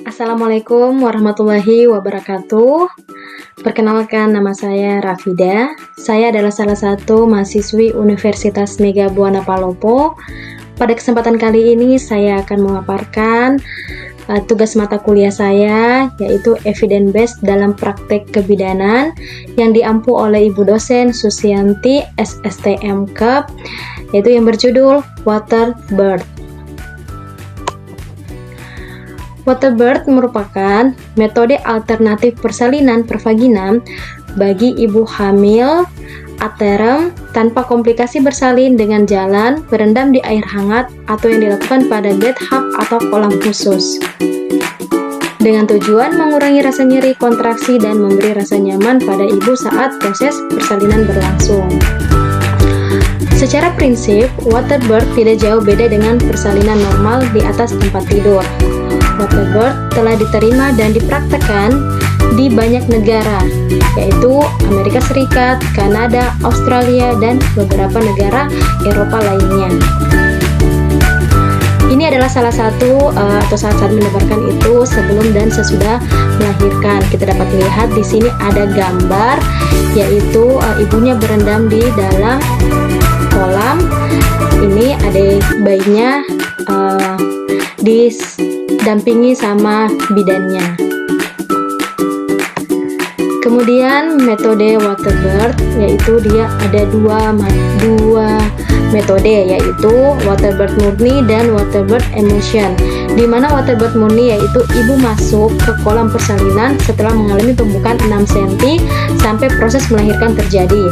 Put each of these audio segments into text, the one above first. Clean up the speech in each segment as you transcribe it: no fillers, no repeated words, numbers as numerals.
Assalamualaikum warahmatullahi wabarakatuh. Perkenalkan, nama saya Rafida. Saya adalah salah satu mahasiswi Universitas Mega Buana Palopo. Pada kesempatan kali ini saya akan memaparkan tugas mata kuliah saya, yaitu Evidence Based dalam Praktek Kebidanan, yang diampu oleh Ibu dosen Susianti SSTM Kep, yaitu yang berjudul Waterbird. Waterbird merupakan metode alternatif persalinan pervagina bagi ibu hamil aterem tanpa komplikasi bersalin dengan jalan berendam di air hangat atau yang dilakukan pada bathtub atau kolam khusus, dengan tujuan mengurangi rasa nyeri, kontraksi, dan memberi rasa nyaman pada ibu saat proses persalinan berlangsung. Secara prinsip, Waterbird tidak jauh beda dengan persalinan normal di atas tempat tidur. Waterbird telah diterima dan dipraktekkan di banyak negara, yaitu Amerika Serikat, Kanada, Australia, dan beberapa negara Eropa lainnya. Ini adalah salah satu saat mendebarkan itu sebelum dan sesudah melahirkan. Kita dapat lihat di sini ada gambar, yaitu ibunya berendam di dalam kolam. Ini adik bayinya didampingi sama bidannya. Kemudian metode Waterbird, yaitu dia ada dua metode, yaitu Waterbird murni dan Waterbird emulsion. Di mana Waterbird murni yaitu ibu masuk ke kolam persalinan setelah mengalami pembukaan 6 cm sampai proses melahirkan terjadi.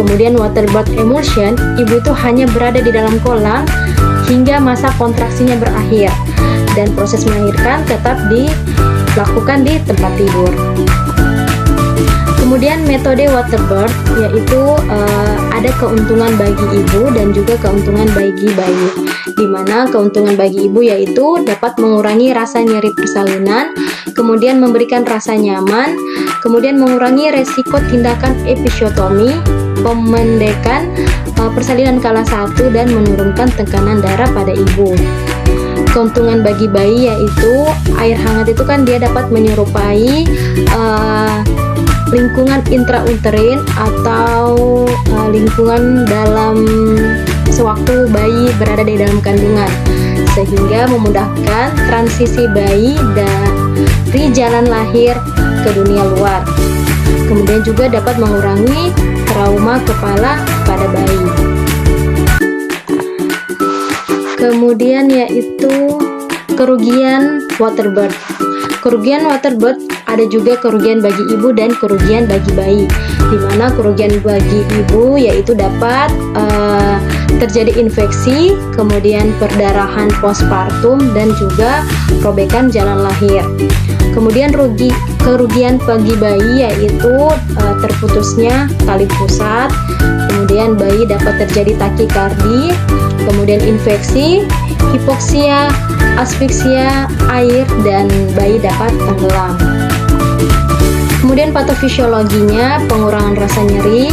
Kemudian Waterbird emulsion, ibu itu hanya berada di dalam kolam hingga masa kontraksinya berakhir dan proses melahirkan tetap dilakukan di tempat tidur. Kemudian metode Waterbird yaitu ada keuntungan bagi ibu dan juga keuntungan bagi bayi, di mana keuntungan bagi ibu yaitu dapat mengurangi rasa nyeri persalinan, kemudian memberikan rasa nyaman, kemudian mengurangi resiko tindakan episiotomi, pemendekan persalinan kala 1, dan menurunkan tekanan darah pada ibu. Keuntungan bagi bayi yaitu air hangat itu kan dia dapat menyerupai lingkungan intrauterin atau lingkungan dalam sewaktu bayi berada di dalam kandungan, sehingga memudahkan transisi bayi dari jalan lahir ke dunia luar. Kemudian juga dapat mengurangi trauma kepala pada bayi. Kemudian yaitu kerugian Waterbird. Kerugian Waterbird ada juga kerugian bagi ibu dan kerugian bagi bayi, di mana kerugian bagi ibu yaitu dapat terjadi infeksi, kemudian perdarahan postpartum, dan juga robekan jalan lahir. Kemudian kerugian bagi bayi yaitu terputusnya tali pusat, kemudian bayi dapat terjadi takikardi, kemudian infeksi, hipoksia, asfiksia air, dan bayi dapat tenggelam. Kemudian patofisiologinya, pengurangan rasa nyeri,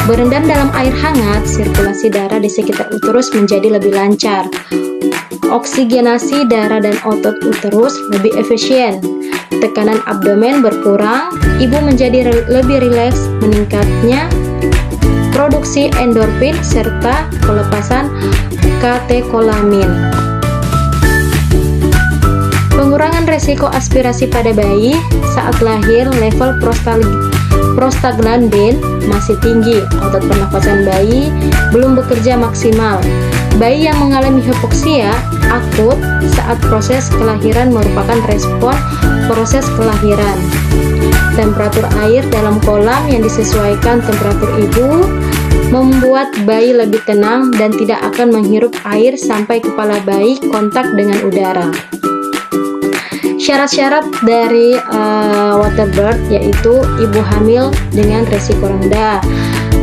berendam dalam air hangat, sirkulasi darah di sekitar uterus menjadi lebih lancar, oksigenasi darah dan otot uterus lebih efisien, tekanan abdomen berkurang, ibu menjadi lebih rileks, meningkatnya produksi endorfin serta pelepasan katekolamin. Pengurangan resiko aspirasi pada bayi saat lahir, level prostaglandin masih tinggi, otot pernafasan bayi belum bekerja maksimal. Bayi yang mengalami hipoksia akut saat proses kelahiran merupakan respon proses kelahiran. Temperatur air dalam kolam yang disesuaikan temperatur ibu membuat bayi lebih tenang dan tidak akan menghirup air sampai kepala bayi kontak dengan udara. Syarat-syarat dari Waterbird yaitu ibu hamil dengan resiko rendah,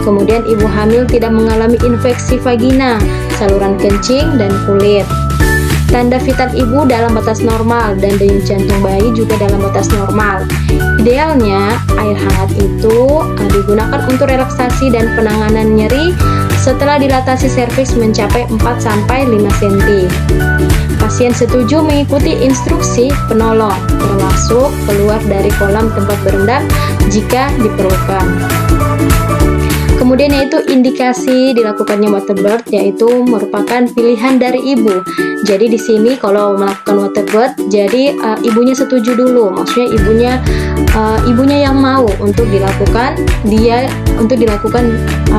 kemudian ibu hamil tidak mengalami infeksi vagina, saluran kencing, dan kulit. Tanda vital ibu dalam batas normal dan denyut jantung bayi juga dalam batas normal. Idealnya air hangat itu digunakan untuk relaksasi dan penanganan nyeri setelah dilatasi serviks mencapai 4-5 cm. Pasien setuju mengikuti instruksi penolong, termasuk keluar dari kolam tempat berendam jika diperlukan. Kemudian yaitu indikasi dilakukannya waterbirth, yaitu merupakan pilihan dari ibu. Jadi di sini kalau melakukan waterbirth, jadi ibunya setuju dulu, maksudnya ibunya yang mau untuk dilakukan,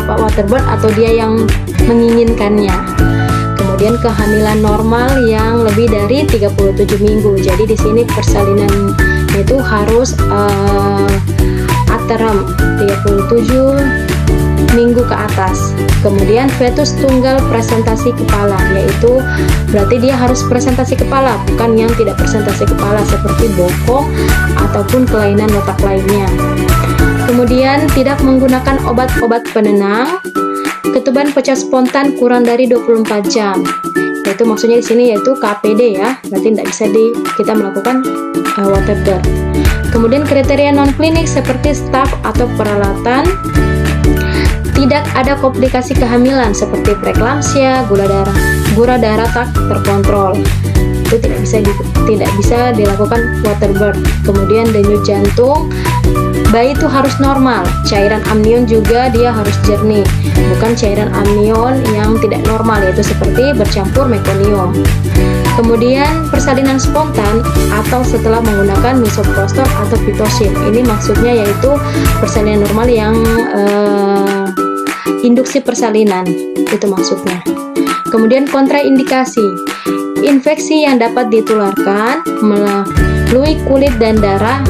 waterbirth atau dia yang menginginkannya. Kemudian kehamilan normal yang lebih dari 37 minggu. Jadi di sini persalinan itu harus aterem 37 minggu ke atas. Kemudian fetus tunggal presentasi kepala, yaitu berarti dia harus presentasi kepala, bukan yang tidak presentasi kepala seperti bokong ataupun kelainan otak lainnya. Kemudian tidak menggunakan obat-obat penenang, ketuban pecah spontan kurang dari 24 jam. Yaitu maksudnya di sini yaitu KPD ya, berarti tidak bisa kita melakukan waterbirth. Kemudian kriteria non klinik seperti staf atau peralatan. Tidak ada komplikasi kehamilan seperti preeklamsia, gula darah tak terkontrol. Itu tidak bisa dilakukan waterbirth. Kemudian denyut jantung, bayi itu harus normal. Cairan amnion juga dia harus jernih, bukan cairan amnion yang tidak normal, yaitu seperti bercampur mekonium. Kemudian persalinan spontan atau setelah menggunakan misoprostol atau pitocin. Ini maksudnya yaitu persalinan normal yang induksi persalinan, itu maksudnya. Kemudian kontraindikasi, infeksi yang dapat ditularkan melalui kulit dan darah,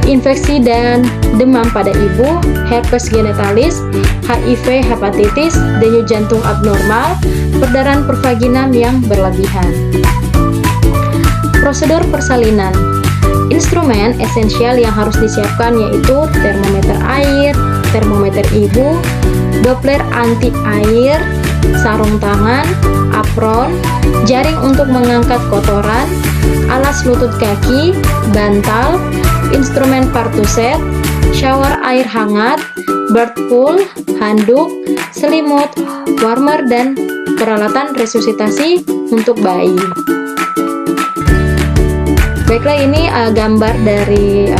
infeksi dan demam pada ibu, herpes genitalis, HIV, hepatitis, denyut jantung abnormal, perdarahan pervaginam yang berlebihan. Prosedur persalinan. Instrumen esensial yang harus disiapkan yaitu termometer air, termometer ibu, Doppler anti air, sarung tangan, apron, jaring untuk mengangkat kotoran, alas lutut kaki, bantal, instrumen partuset, shower air hangat, birth pool, handuk, selimut, warmer, dan peralatan resusitasi untuk bayi. Baiklah, ini gambar dari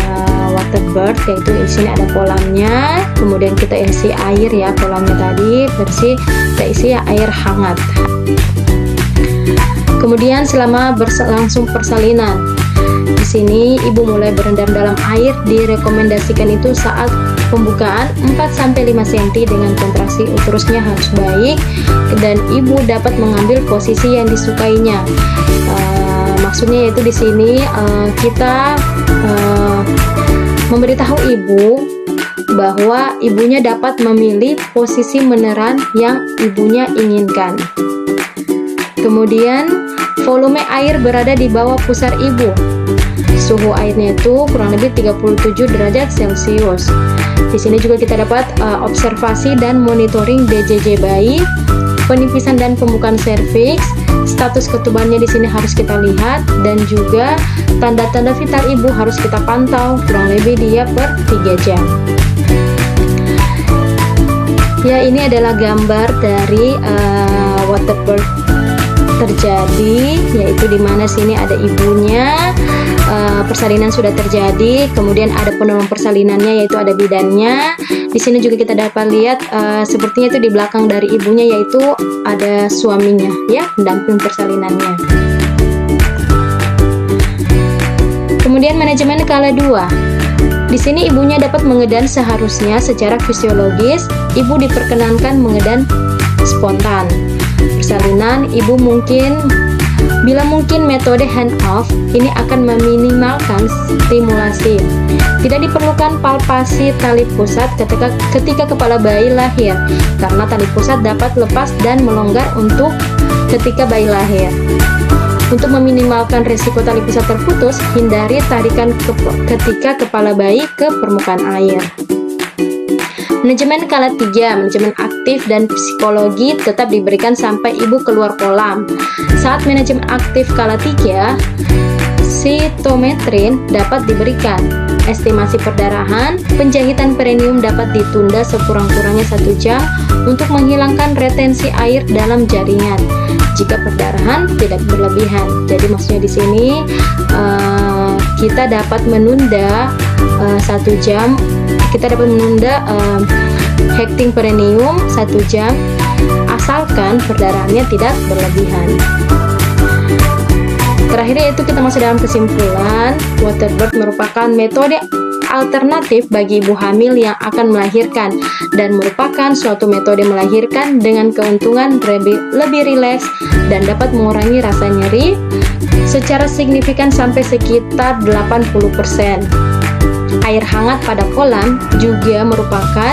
waterbirth, yaitu di sini ada kolamnya, kemudian kita isi air ya, kolamnya tadi kita isi air hangat. Kemudian selama berlangsung persalinan, di sini ibu mulai berendam dalam air, direkomendasikan itu saat pembukaan 4-5 cm dengan kontraksi uterusnya harus baik dan ibu dapat mengambil posisi yang disukainya. Maksudnya yaitu di sini kita memberitahu ibu bahwa ibunya dapat memilih posisi meneran yang ibunya inginkan. Kemudian volume air berada di bawah pusar ibu. Suhu airnya itu kurang lebih 37 derajat Celcius. Di sini juga kita dapat observasi dan monitoring DJJ bayi, penipisan dan pembukaan serviks, status ketubannya di sini harus kita lihat, dan juga tanda-tanda vital ibu harus kita pantau, kurang lebih dia per 3 jam. Ya, ini adalah gambar dari waterbirth terjadi, yaitu di mana sini ada ibunya, persalinan sudah terjadi, kemudian ada penolong persalinannya yaitu ada bidannya. Di sini juga kita dapat lihat sepertinya itu di belakang dari ibunya yaitu ada suaminya ya, pendamping persalinannya. Kemudian manajemen kala 2. Di sini ibunya dapat mengedan seharusnya secara fisiologis, ibu diperkenankan mengedan spontan. Persalinan ibu bila mungkin metode hand off ini akan meminimalkan stimulasi. Tidak diperlukan palpasi tali pusat ketika kepala bayi lahir, karena tali pusat dapat lepas dan melonggar untuk ketika bayi lahir. Untuk meminimalkan risiko tali pusat terputus, hindari tarikan ketika kepala bayi ke permukaan air. Manajemen kala 3, manajemen aktif dan psikologi tetap diberikan sampai ibu keluar kolam. Saat manajemen aktif kala 3, sitometrin dapat diberikan. Estimasi perdarahan, penjahitan perineum dapat ditunda sekurang-kurangnya 1 jam untuk menghilangkan retensi air dalam jaringan. jika perdarahan tidak berlebihan. Jadi maksudnya di sini kita dapat menunda 1 jam, kita dapat menunda hekting-perineum 1 jam asalkan perdarahannya tidak berlebihan. Terakhir yaitu kita masuk dalam kesimpulan, water birth merupakan metode alternatif bagi ibu hamil yang akan melahirkan dan merupakan suatu metode melahirkan dengan keuntungan lebih rileks dan dapat mengurangi rasa nyeri secara signifikan sampai sekitar 80%. Air hangat pada kolam juga merupakan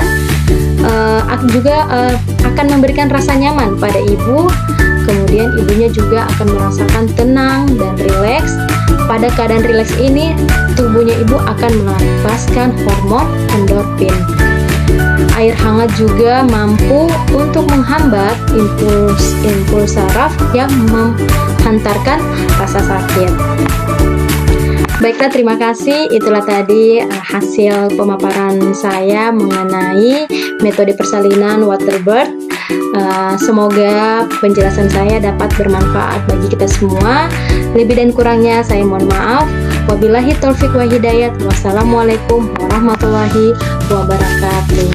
akan memberikan rasa nyaman pada ibu. Kemudian ibunya juga akan merasakan tenang dan rileks. Pada keadaan rileks ini, tubuhnya ibu akan melepaskan hormon endorfin. Air hangat juga mampu untuk menghambat impuls saraf yang menghantarkan rasa sakit. Baiklah, terima kasih. Itulah tadi hasil pemaparan saya mengenai metode persalinan water birth. Semoga penjelasan saya dapat bermanfaat bagi kita semua. Lebih dan kurangnya saya mohon maaf. Wabillahi taufik wa hidayat. Wassalamualaikum warahmatullahi wabarakatuh.